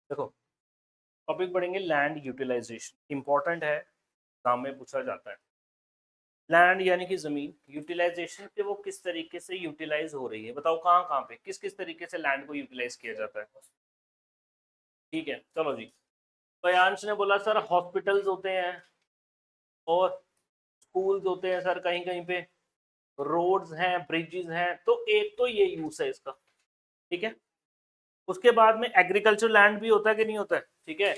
देखो, टॉपिक पढ़ेंगे land utilisation. Important है, एग्जाम में पूछा जाता है। लैंड यानी कि जमीन, यूटिलाइजेशन पे वो किस तरीके से यूटिलाइज हो रही है। बताओ कहाँ कहाँ पे किस किस तरीके से लैंड को यूटिलाइज किया जाता है। ठीक है, चलो जी। प्रियांश ने बोला सर हॉस्पिटल्स होते हैं और स्कूल्स होते हैं सर, कहीं कहीं पे रोड्स हैं, ब्रिजेस हैं। तो एक तो ये यूज है इसका, ठीक है। उसके बाद में एग्रीकल्चर लैंड भी होता है कि नहीं होता है, ठीक है।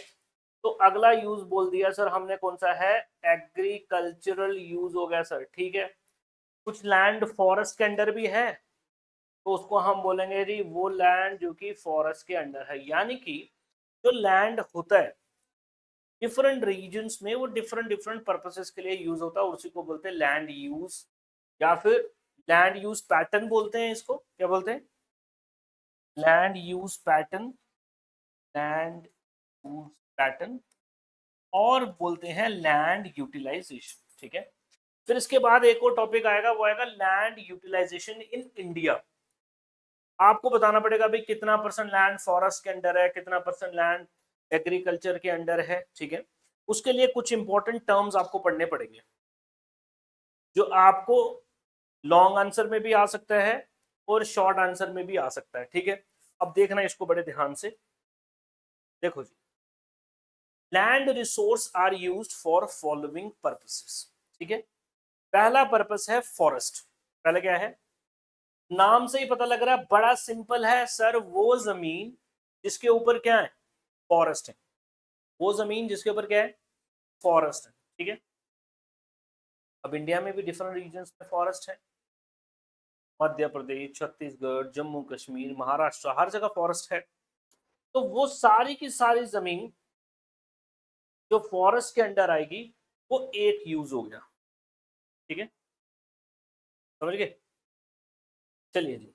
तो अगला यूज बोल दिया सर हमने, कौन सा है, एग्रीकल्चरल यूज हो गया सर, ठीक है। कुछ लैंड फॉरेस्ट के अंडर भी है, तो उसको हम बोलेंगे जी वो लैंड जो कि फॉरेस्ट के अंडर है। यानी कि जो लैंड होता है डिफरेंट रीजन्स में, वो डिफरेंट डिफरेंट पर्पसेस के लिए यूज होता है, उसी को बोलते हैं लैंड यूज, या फिर लैंड यूज पैटर्न बोलते हैं। इसको क्या बोलते हैं, land use pattern, land use pattern, और बोलते हैं लैंड यूटिलाइजेशन, ठीक है। फिर इसके बाद एक और टॉपिक आएगा, वो आएगा लैंड यूटिलाइजेशन इन इंडिया। आपको बताना पड़ेगा भाई कितना परसेंट लैंड फॉरेस्ट के अंडर है, कितना परसेंट लैंड एग्रीकल्चर के अंडर है, ठीक है। उसके लिए कुछ इंपॉर्टेंट टर्म्स आपको पढ़ने पड़ेंगे, जो आपको लॉन्ग आंसर में भी आ सकता है और शॉर्ट आंसर में भी आ सकता है, ठीक है। अब देखना इसको बड़े ध्यान से। देखो जी, land resource are used for following purposes, ठीक है। पहला पर्पस है फॉरेस्ट। पहले क्या है, नाम से ही पता लग रहा है, बड़ा सिंपल है सर, वो जमीन जिसके ऊपर क्या है, फॉरेस्ट है। वो जमीन जिसके ऊपर क्या है, फॉरेस्ट है, ठीक है। अब इंडिया में भी डिफरेंट रीजन्स में फॉरेस्ट है, मध्य प्रदेश, छत्तीसगढ़, जम्मू कश्मीर, महाराष्ट्र, हर जगह फॉरेस्ट है। तो वो सारी की सारी जमीन जो फॉरेस्ट के अंडर आएगी, वो एक यूज हो गया, ठीक है। समझ गए, चलिए जी।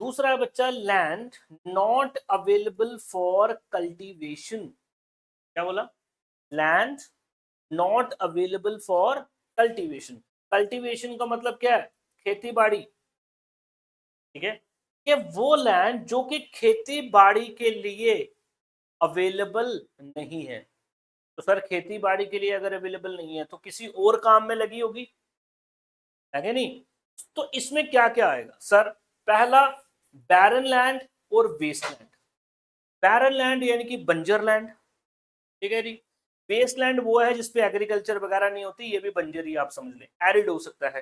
दूसरा है बच्चा, land not available for cultivation. क्या बोला, land not available for cultivation. Cultivation का मतलब क्या है, खेती बाड़ी, ठीक है। कि वो लैंड जो कि खेती बाड़ी के लिए अवेलेबल नहीं है। तो सर खेती बाड़ी के लिए अगर अवेलेबल नहीं है तो किसी और काम में लगी होगी, है नहीं। तो इसमें क्या क्या आएगा सर, पहला बैरन लैंड और वेस्ट लैंड। बैरन लैंड यानी कि बंजर लैंड, ठीक है जी। वेस्ट लैंड वो है जिसपे एग्रीकल्चर वगैरह नहीं होती, ये भी बंजर ही आप समझ लें, एरिड हो सकता है,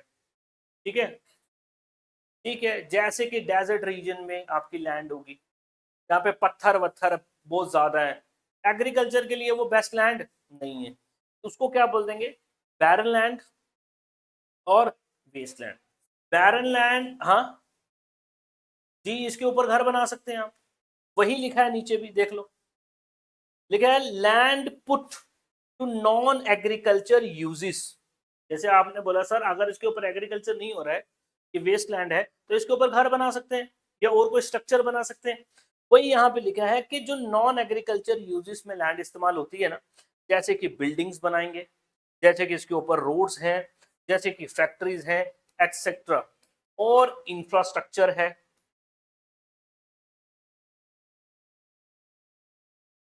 ठीक है। ठीक है, जैसे कि डेजर्ट रीजन में आपकी लैंड होगी, यहाँ पे पत्थर वत्थर बहुत ज्यादा है, एग्रीकल्चर के लिए वो बेस्ट लैंड नहीं है। उसको क्या बोल देंगे, बैरन लैंड और वेस्ट लैंड। बैरन लैंड, हाँ जी, इसके ऊपर घर बना सकते हैं आप, वही लिखा है नीचे भी देख लो, लिखा है land put to non agriculture uses. जैसे आपने बोला सर अगर इसके ऊपर एग्रीकल्चर नहीं हो रहा है, ये वेस्ट लैंड है, तो इसके ऊपर घर बना सकते हैं या और कोई स्ट्रक्चर बना सकते हैं। वही यहाँ पे लिखा है कि जो नॉन एग्रीकल्चर यूजेस में लैंड इस्तेमाल होती है ना, जैसे कि बिल्डिंग्स बनाएंगे, जैसे कि इसके ऊपर रोड्स हैं, जैसे कि फैक्ट्रीज हैं, एक्सेट्रा, और इंफ्रास्ट्रक्चर है।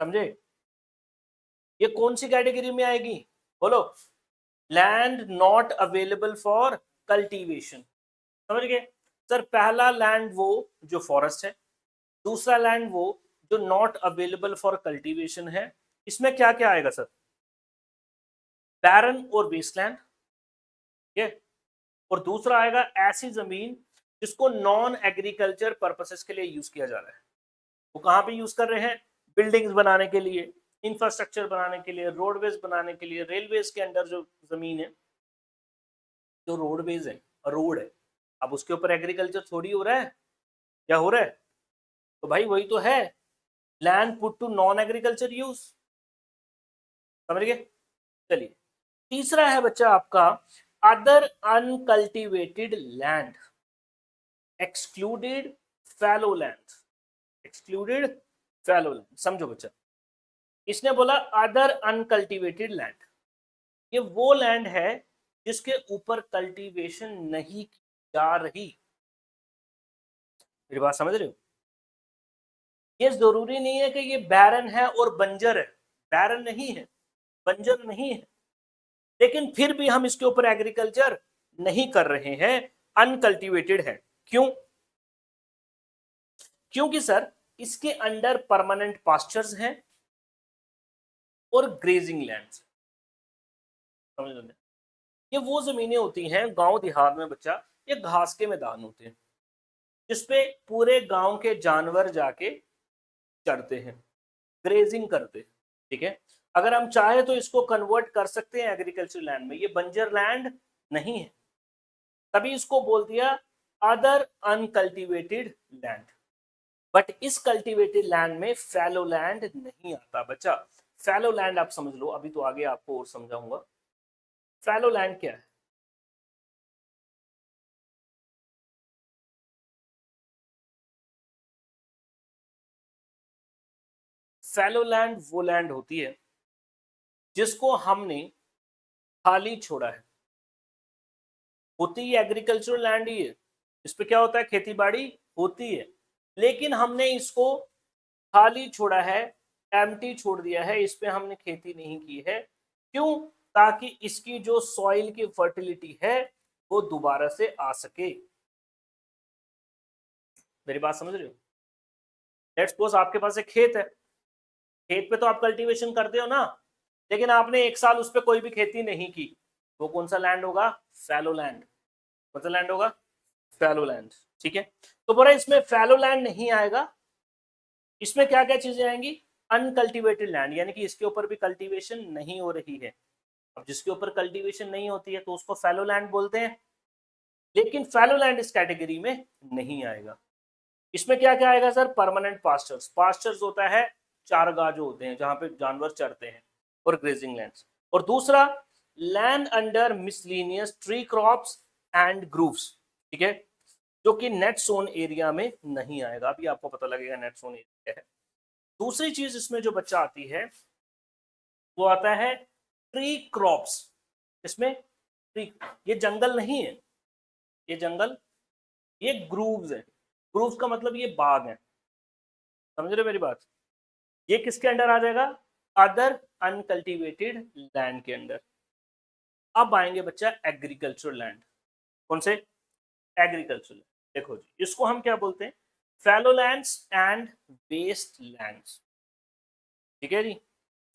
समझे, ये कौन सी कैटेगरी में आएगी, बोलो, land not available for cultivation. समझ गए सर, पहला लैंड वो जो फॉरेस्ट है, दूसरा लैंड वो जो नॉट अवेलेबल फॉर कल्टीवेशन है। इसमें क्या क्या आएगा सर, बैरन और वेस्टलैंड, ठीक है। और दूसरा आएगा ऐसी जमीन जिसको नॉन एग्रीकल्चर पर्पसेस के लिए यूज किया जा रहा है। वो कहाँ पे यूज कर रहे हैं, बिल्डिंग्स बनाने के लिए, इंफ्रास्ट्रक्चर बनाने के लिए, रोडवेज बनाने के लिए, रेलवेज के अंडर जो जमीन है, जो रोडवेज है, रोड है, अब उसके ऊपर एग्रीकल्चर थोड़ी हो रहा है, क्या हो रहा है, तो भाई वही तो है, land put to non agriculture use. समझ गए, चलिए। तीसरा है बच्चा आपका, other uncultivated land, excluded fallow land, excluded fallow land. समझो बच्चा, इसने बोला अदर अनकल्टिवेटेड लैंड, ये वो लैंड है जिसके ऊपर कल्टीवेशन नहीं की जा रही। मेरी बात समझ रहे हो, ये जरूरी नहीं है कि ये बैरन है और बंजर है, बैरन नहीं है, बंजर नहीं है, लेकिन फिर भी हम इसके ऊपर एग्रीकल्चर नहीं कर रहे हैं, अनकल्टिवेटेड है। क्यों? क्योंकि सर इसके अंडर परमानेंट पास्चर्स हैं और ग्रेजिंग लैंड्स। समझ लो, ये वो जमीनें होती हैं गांव देहात में बच्चा, ये घास के मैदान होते हैं जिसपे पूरे गांव के जानवर जाके चरते हैं, ग्रेजिंग करते हैं। ठीक है, अगर हम चाहे तो इसको कन्वर्ट कर सकते हैं एग्रीकल्चर लैंड में, ये बंजर लैंड नहीं है, तभी इसको बोल दिया अदर अनकल्टिवेटेड लैंड। बट इस कल्टिवेटेड लैंड में फैलो लैंड नहीं आता बच्चा। फैलो लैंड आप समझ लो, अभी तो आगे आपको और समझाऊंगा फैलो लैंड क्या है। फैलो लैंड वो लैंड होती है जिसको हमने खाली छोड़ा है, होती ही एग्रीकल्चरल लैंड ही है, इस पे क्या होता है, खेती बाड़ी होती है, लेकिन हमने इसको खाली छोड़ा है, एम्प्टी छोड़ दिया है, इस पे हमने खेती नहीं की है। क्यों? ताकि इसकी जो सॉइल की फर्टिलिटी है वो दोबारा से आ सके। मेरी बात समझ रहे हो? लेट्स सपोज आपके पास एक खेत है, खेत पे तो आप कल्टीवेशन करते हो ना, लेकिन आपने एक साल उस पर कोई भी खेती नहीं की, वो कौन सा लैंड होगा? Fallow land. कौन सा लैंड होगा? Fallow land. ठीक है, तो बोला इसमें फैलो लैंड नहीं आएगा, इसमें क्या क्या चीजें आएंगी? अनकल्टिवेटेड लैंड, यानी कि इसके ऊपर भी कल्टीवेशन नहीं हो रही है। अब जिसके ऊपर कल्टीवेशन नहीं होती है तो उसको फैलो लैंड बोलते हैं, लेकिन फैलो लैंड इस कैटेगरी में नहीं आएगा। इसमें क्या क्या आएगा सर? परमानेंट पास्चर्स, पास्चर्स होता है चारगाह जो होते हैं जहां पे जानवर चरते हैं, और ग्रेजिंग लैंड्स। और दूसरा land under miscellaneous tree crops and groves. ठीक है, जो कि नेट सोन एरिया में नहीं आएगा, अभी आपको पता लगेगा नेट सोन एरिया है। दूसरी चीज इसमें जो बच्चा आती है वो आता है ट्री क्रॉप्स। इसमें ट्री, ये जंगल नहीं है, ये जंगल, ये ग्रूव्स है। ग्रूव्स का मतलब ये बाग है, समझ रहे हो मेरी बात? ये किसके अंडर आ जाएगा? अदर अनकल्टिवेटेड लैंड के अंडर। अब आएंगे बच्चा एग्रीकल्चर लैंड। कौन से? Agriculture land. देखो जी, इसको हम क्या बोलते हैं? Fallow lands and waste lands. ठीक है जी,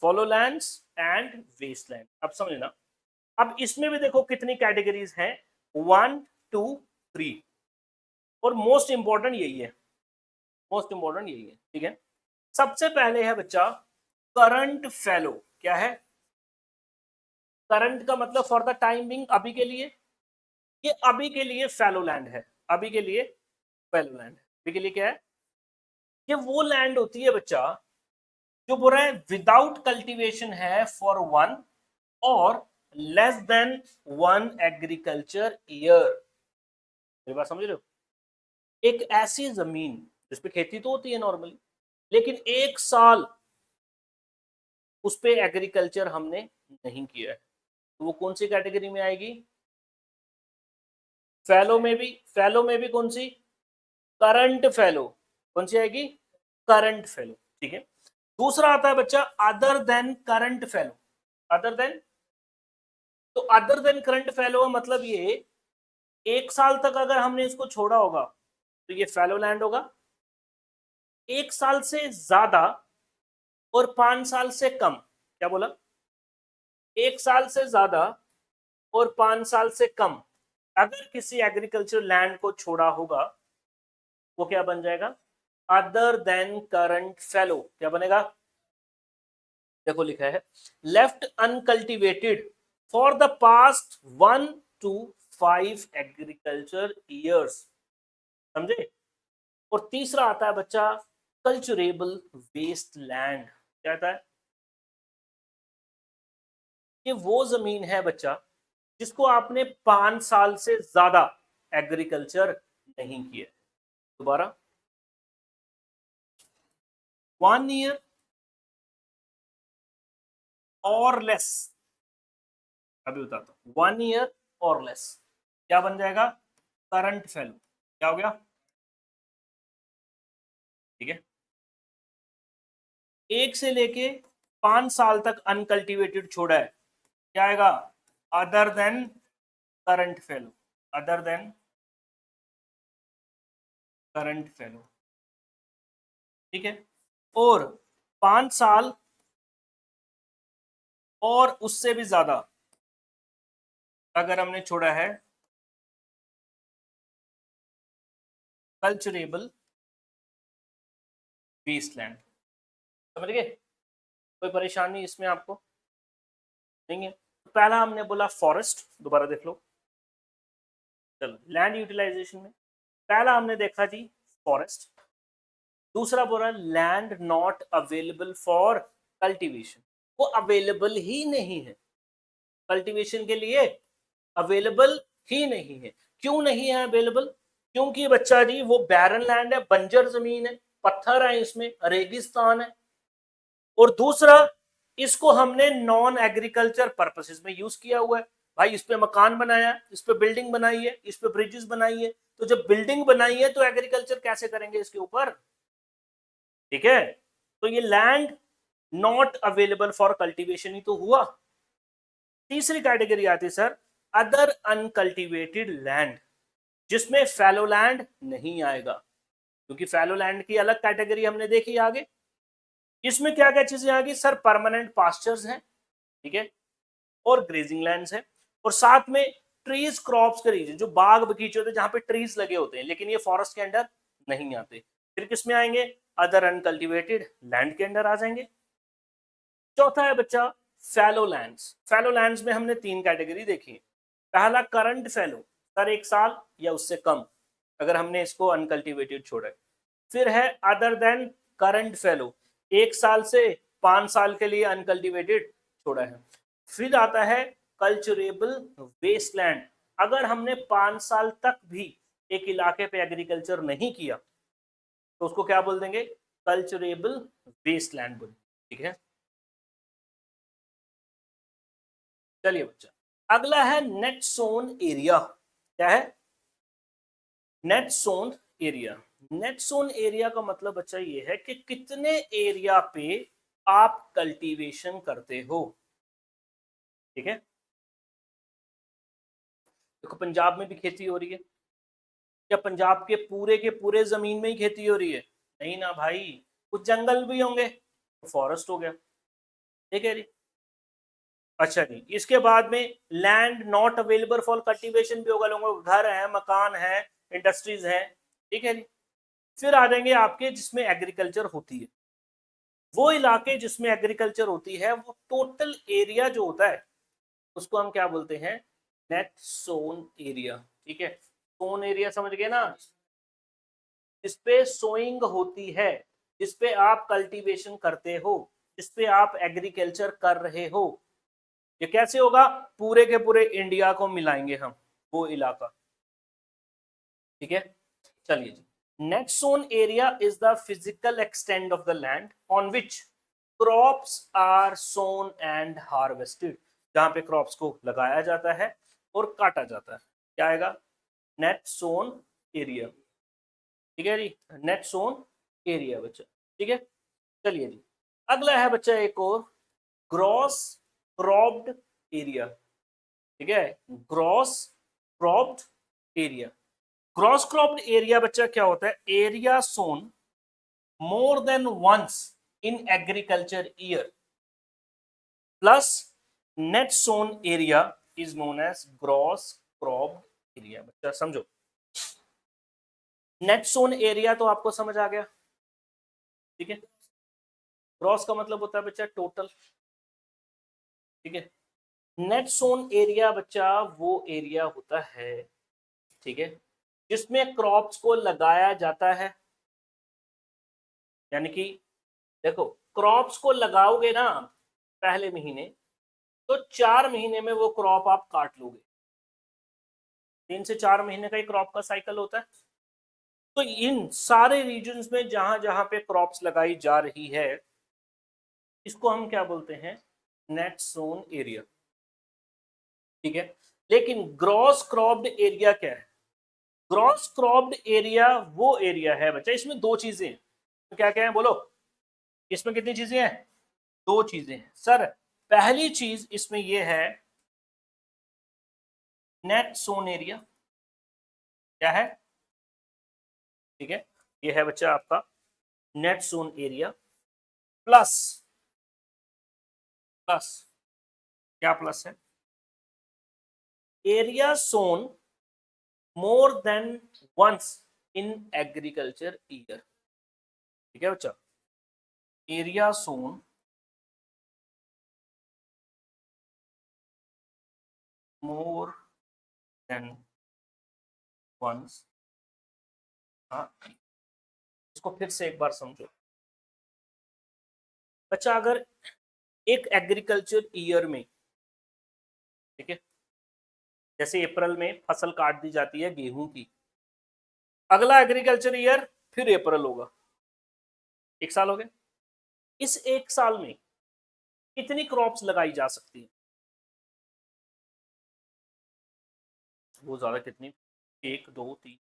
fallow lands and waste land. अब समझना, अब इसमें भी देखो कितनी कैटेगरीज हैं, 1 2 3, और मोस्ट इंपॉर्टेंट यही है, मोस्ट इंपॉर्टेंट यही है। ठीक है, सबसे पहले है बच्चा करंट फैलो। क्या है? करंट का मतलब फॉर द टाइम बिंग, अभी के लिए, ये अभी के लिए फैलो लैंड है, अभी के लिए फैलो लैंड है। अभी के लिए क्या है? ये वो लैंड होती है बच्चा जो बोल रहा है विदाउट कल्टीवेशन है फॉर वन और less than one agriculture year. मेरी बात समझ रहे हो? एक ऐसी जमीन जिसपे खेती तो होती है नॉर्मली, लेकिन एक साल उस पे एग्रीकल्चर हमने नहीं किया है, तो वो कौन सी कैटेगरी में आएगी? फैलो में भी, फैलो में भी कौन सी? Current fallow. कौन सी आएगी? Current fallow. ठीक है, दूसरा आता है बच्चा other than current fallow. Other than, तो अदर देन करंट फैलो मतलब ये एक साल तक अगर हमने इसको छोड़ा होगा तो ये फैलो लैंड होगा, एक साल से ज्यादा और 5 साल से कम। क्या बोला? एक साल से ज्यादा और 5 साल से कम अगर किसी एग्रीकल्चर लैंड को छोड़ा होगा वो क्या बन जाएगा? Other than current fallow. क्या बनेगा? देखो लिखा है left uncultivated for the past 1 to 5 agriculture years. समझे? और तीसरा आता है बच्चा कल्चरेबल वेस्ट लैंड। क्या आता है? ये वो जमीन है बच्चा जिसको आपने 5 साल से ज्यादा एग्रीकल्चर नहीं किया। दोबारा, 1 year और लेस, अभी बताता हूं, 1 year और लेस क्या बन जाएगा? Current fallow. क्या हो गया? ठीक है, 1 से लेके 5 साल तक अनकल्टिवेटेड छोड़ा है, क्या आएगा? Other than current fellow, other than current fellow, ठीक है। और 5 साल और उससे भी ज्यादा अगर हमने छोड़ा है कल्चरेबल वेस्टलैंड, समझ गए? कोई परेशानी इसमें आपको नहीं है? पहला हमने बोला फॉरेस्ट, दोबारा देख लो। चलो लैंड यूटिलाइजेशन में पहला हमने देखा जी फॉरेस्ट, दूसरा बोला land not available for cultivation, वो अवेलेबल ही नहीं है कल्टीवेशन के लिए, अवेलेबल ही नहीं है। क्यों नहीं है अवेलेबल? क्योंकि बच्चा जी वो बैरन लैंड है, बंजर जमीन है, पत्थर है, इसमें रेगिस्तान है। और दूसरा इसको हमने नॉन एग्रीकल्चर पर्पसेस में यूज किया हुआ है। भाई इस पे मकान बनाया, इस पे बिल्डिंग बनाई है, इस पे ब्रिजेस बनाई है, तो जब बिल्डिंग बनाई है तो एग्रीकल्चर कैसे करेंगे इसके ऊपर? ठीक है, तो ये land not available for cultivation ही तो हुआ। तीसरी कैटेगरी आती है सर अदर अनकल्टिवेटेड लैंड, जिसमें फैलो लैंड नहीं आएगा, क्योंकि फैलो लैंड की अलग कैटेगरी हमने देखी आगे। इसमें क्या क्या चीजें आ गई सर? परमानेंट पास्चर्स हैं, ठीक है, और ग्रेजिंग लैंड्स है, और साथ में ट्रीज क्रॉप्स के रीजन, जो बाग बगीचे होते हैं जहां पे ट्रीज लगे होते हैं, लेकिन ये फॉरेस्ट के अंडर नहीं आते। फिर किस में आएंगे? अदर अनकल्टिवेटेड लैंड के अंडर आ जाएंगे। चौथा है बच्चा फैलो लैंड्स। फैलो लैंड्स में हमने 3 कैटेगरी देखी। पहला करंट फैलो, सर 1 साल या उससे कम, अगर हमने इसको अनकल्टिवेटेड छोड़ा है। फिर है अदर देन करंट फेलो, 1 साल से 5 साल के लिए अनकल्टिवेटेड छोड़ा है। फिर आता है कल्चरेबल वेस्टलैंड, अगर हमने 5 साल तक भी एक इलाके पे एग्रीकल्चर नहीं किया तो उसको क्या बोल देंगे? कल्चरेबल वेस्टलैंड बोल, ठीक है। चलिए बच्चा, अगला है नेट सोन एरिया। क्या है? Net sown area. Net sown area का मतलब बच्चा ये है कि कितने एरिया पे आप कल्टीवेशन करते हो, ठीक है। देखो पंजाब में भी खेती हो रही है, क्या पंजाब के पूरे जमीन में ही खेती हो रही है? नहीं ना भाई, कुछ जंगल भी होंगे तो फॉरेस्ट हो गया, ठीक है जी। अच्छा जी, इसके बाद में land not available for cultivation भी होगा, लोगों के घर है, मकान है, इंडस्ट्रीज है, ठीक है जी। फिर आ जाएंगे आपके जिसमें एग्रीकल्चर होती है, वो इलाके जिसमें एग्रीकल्चर होती है, वो टोटल एरिया जो होता है उसको हम क्या बोलते हैं? नेट सोन एरिया, ठीक है। सोन एरिया समझ गए ना? जिसपे सोइंग होती है, जिसपे आप कल्टीवेशन करते हो, जिसपे आप एग्रीकल्चर कर रहे हो। ये कैसे होगा? पूरे के पूरे इंडिया को मिलाएंगे हम, वो इलाका, ठीक है। चलिए जी, net sown area is the physical extent of the land on which crops are sown and harvested, जहां पे क्रॉप्स को लगाया जाता है और काटा जाता है। क्या आएगा? नेट सोन एरिया, ठीक है जी, नेट सोन एरिया बच्चा, ठीक है। चलिए जी, अगला है बच्चा एक और, ग्रॉस क्रॉप्ड एरिया, ठीक है। Gross cropped area. Gross cropped area बच्चा क्या होता है? Area sown more than once in agriculture year plus net sown area is known as gross cropped area. बच्चा समझो, नेट सोन एरिया तो आपको समझ आ गया, ठीक है। ग्रॉस का मतलब होता है बच्चा टोटल, ठीक है। नेट सोन एरिया बच्चा वो एरिया होता है, ठीक है, जिसमें क्रॉप्स को लगाया जाता है। यानी कि देखो, क्रॉप्स को लगाओगे ना पहले महीने, तो 4 महीने में वो क्रॉप आप काट लोगे। 3 से 4 महीने का ही क्रॉप का साइकिल होता है। तो इन सारे रीजन्स में जहां जहां पे क्रॉप्स लगाई जा रही है, इसको हम क्या बोलते हैं? नेट सोन एरिया, ठीक है। लेकिन ग्रॉस क्रॉप्ड एरिया क्या है? ग्रॉस क्रॉप्ड एरिया वो एरिया है बच्चा, इसमें 2 चीजें हैं, तो क्या क्या है बोलो? इसमें कितनी चीजें हैं? दो चीजें हैं सर। पहली चीज इसमें ये है नेट सोन एरिया, क्या है? ठीक है, ये है बच्चा आपका net sown area plus plus क्या प्लस है? Area sown more than once in agriculture year. ठीक है बच्चा, area sown more than once. हाँ, इसको फिर से एक बार समझो बच्चा। अगर एक एग्रीकल्चर ईयर में, ठीक है, जैसे अप्रैल में फसल काट दी जाती है गेहूं की, अगला एग्रीकल्चर ईयर फिर अप्रैल होगा, एक साल हो गया। इस एक साल में कितनी क्रॉप्स लगाई जा सकती है? वो ज्यादा कितनी? एक, दो, तीन,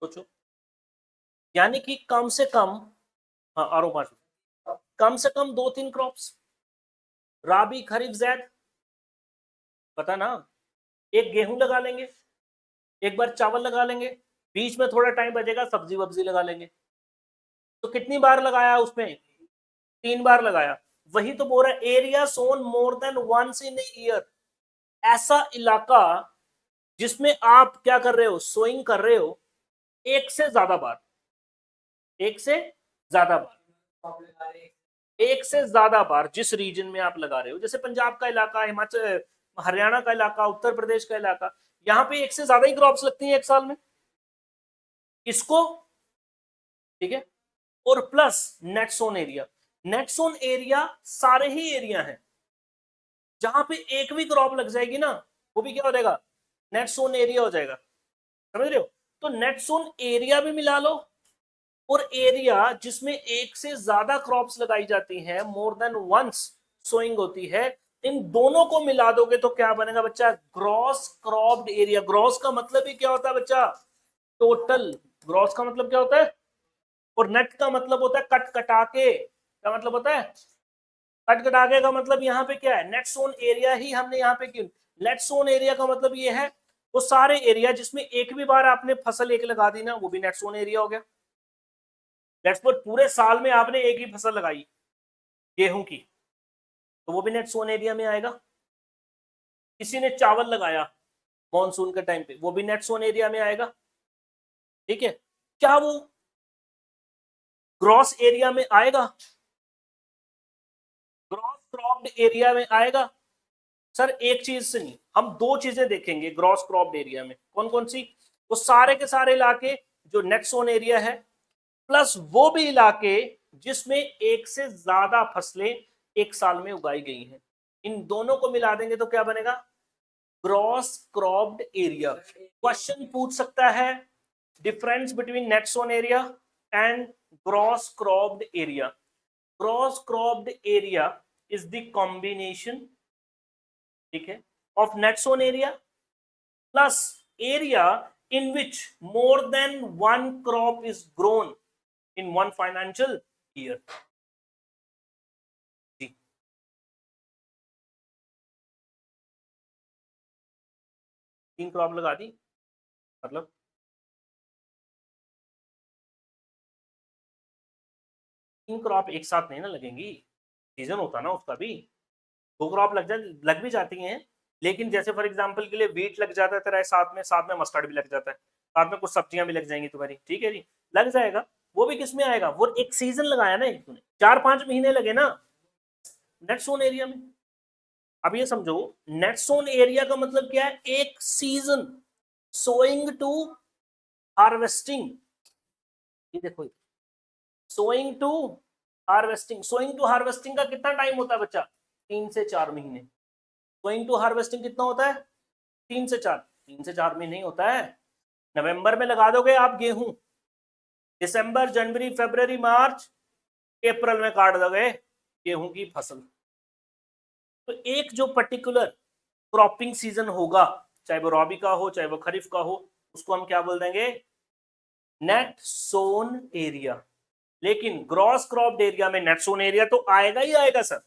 सोचो। यानी कि कम से कम, हाँ आरो पांच, कम से कम दो तीन क्रॉप्स, राबी खरीफ जैद, पता ना। एक गेहूं लगा लेंगे, एक बार चावल लगा लेंगे, बीच में थोड़ा टाइम बचेगा सब्जी वब्जी लगा लेंगे। तो कितनी बार लगाया उसमें? तीन बार लगाया। वही तो बोल रहा है area sown more than once in year. ऐसा इलाका जिसमें आप क्या कर रहे हो, सोइंग कर रहे हो एक से ज्यादा बार, एक से ज्यादा बार, एक से ज्यादा बार जिस रीजन में आप लगा रहे हो, जैसे पंजाब का इलाका, हिमाचल हरियाणा का इलाका, उत्तर प्रदेश का इलाका, यहाँ पे एक से ज्यादा ही क्रॉप्स लगती हैं एक साल में इसको। ठीक है, और plus net sown area. Net sown area सारे ही एरिया हैं जहां पे एक भी क्रॉप लग जाएगी ना, वो भी क्या हो जाएगा? नेट सोन एरिया हो जाएगा। समझ रहे हो? तो नेट सोन एरिया भी मिला लो, और एरिया जिसमें एक से ज्यादा क्रॉप्स लगाई जाती हैं, मोर देन वंस सोइंग होती है, इन दोनों को मिला दोगे तो क्या बनेगा बच्चा? Gross cropped area. ग्रॉस का मतलब ही क्या होता है बच्चा? टोटल। ग्रॉस का मतलब क्या होता है? और नेट का मतलब होता है कट कटा के। क्या मतलब होता है? कट कटाके का मतलब यहाँ पे क्या है? नेट सोन एरिया ही हमने यहाँ पे क्यों, नेट सोन एरिया का मतलब ये है वो सारे एरिया जिसमें एक भी बार आपने फसल एक लगा दी ना, वो भी नेट सोन एरिया हो गया। लेट्स सपोज पूरे साल में आपने एक ही फसल लगाई गेहूं की, तो वो भी नेट सोन एरिया में आएगा। किसी ने चावल लगाया मॉनसून के टाइम पे, वो भी नेट सोन एरिया में आएगा। ठीक है, क्या वो ग्रॉस एरिया में आएगा? ग्रॉस क्रॉप्ड एरिया में आएगा? सर एक चीज से नहीं, हम दो चीजें देखेंगे ग्रॉस क्रॉप्ड एरिया में। कौन कौन सी? वो सारे के सारे इलाके जो नेट सोन एरिया है, प्लस वो भी इलाके जिसमें एक से ज्यादा फसलें एक साल में उगाई गई हैं। इन दोनों को मिला देंगे तो क्या बनेगा? Gross cropped area. क्वेश्चन पूछ सकता है difference between net sown area and gross cropped area. Gross cropped area is the combination, ठीक है, of net sown area plus area in which more than one crop is grown in one financial year। जी, तीन crop लगा दी मतलब तीन crop एक साथ नहीं ना लगेंगी, सीजन होता ना उसका भी। दो क्रॉप लग भी जाती हैं, लेकिन जैसे फॉर एग्जांपल के लिए वीट लग जाता है तेरा, साथ में मस्टर्ड भी लग जाता है, साथ में कुछ सब्जियां भी लग जाएंगी तुम्हारी। ठीक है जी, लग जाएगा। वो भी किस में आएगा? वो एक सीजन लगाया ना एक तूने, 4-5 महीने लगे ना नेट सोन एरिया में। अब ये समझो नेट सोन एरिया का मतलब क्या है? एक सीजन, सोइंग टू हार्वेस्टिंग। ये देखो, sowing to harvesting. Sowing to harvesting का कितना टाइम होता है बच्चा? 3 से 4 महीने। सोइंग टू हार्वेस्टिंग कितना होता है? 3 से 4। 3 से 4 महीने ही होता है। नवंबर में लगा दोगे आप गेहूं, दिसंबर जनवरी फरवरी मार्च अप्रैल में काट दोगे गेहूं की फसल। तो एक जो पर्टिकुलर क्रॉपिंग सीजन होगा, चाहे वो रॉबी का हो चाहे वो खरीफ का हो, उसको हम क्या बोल देंगे? नेट सोन एरिया, लेकिन ग्रॉस क्रॉप्ड एरिया में नेट सोन एरिया तो आएगा ही आएगा सर,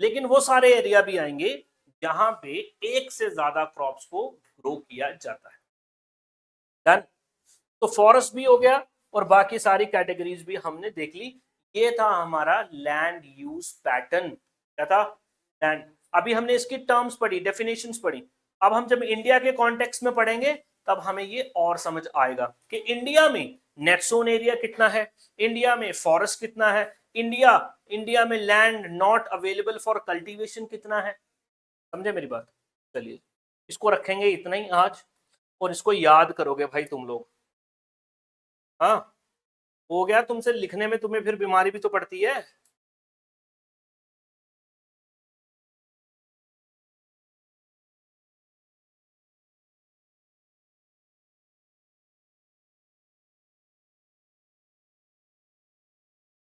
लेकिन वो सारे एरिया भी आएंगे जहां पे एक से ज्यादा क्रॉप्स को ग्रो किया जाता है। डन। तो फॉरेस्ट भी हो गया और बाकी सारी कैटेगरीज भी हमने देख ली। ये था हमारा लैंड यूज पैटर्न। क्या था? लैंड। अभी हमने इसकी टर्म्स पढ़ी, डेफिनेशंस पढ़ी। अब हम जब इंडिया के कॉन्टेक्स्ट में पढ़ेंगे तब हमें ये और समझ आएगा कि इंडिया में नेट सोन एरिया कितना है, इंडिया में फॉरेस्ट कितना है, इंडिया में land not available for cultivation कितना है। समझे मेरी बात? चलिए इसको रखेंगे इतना ही आज, और इसको याद करोगे भाई तुम लोग। हाँ, हो गया तुमसे लिखने में, तुम्हें फिर बीमारी भी तो पड़ती है।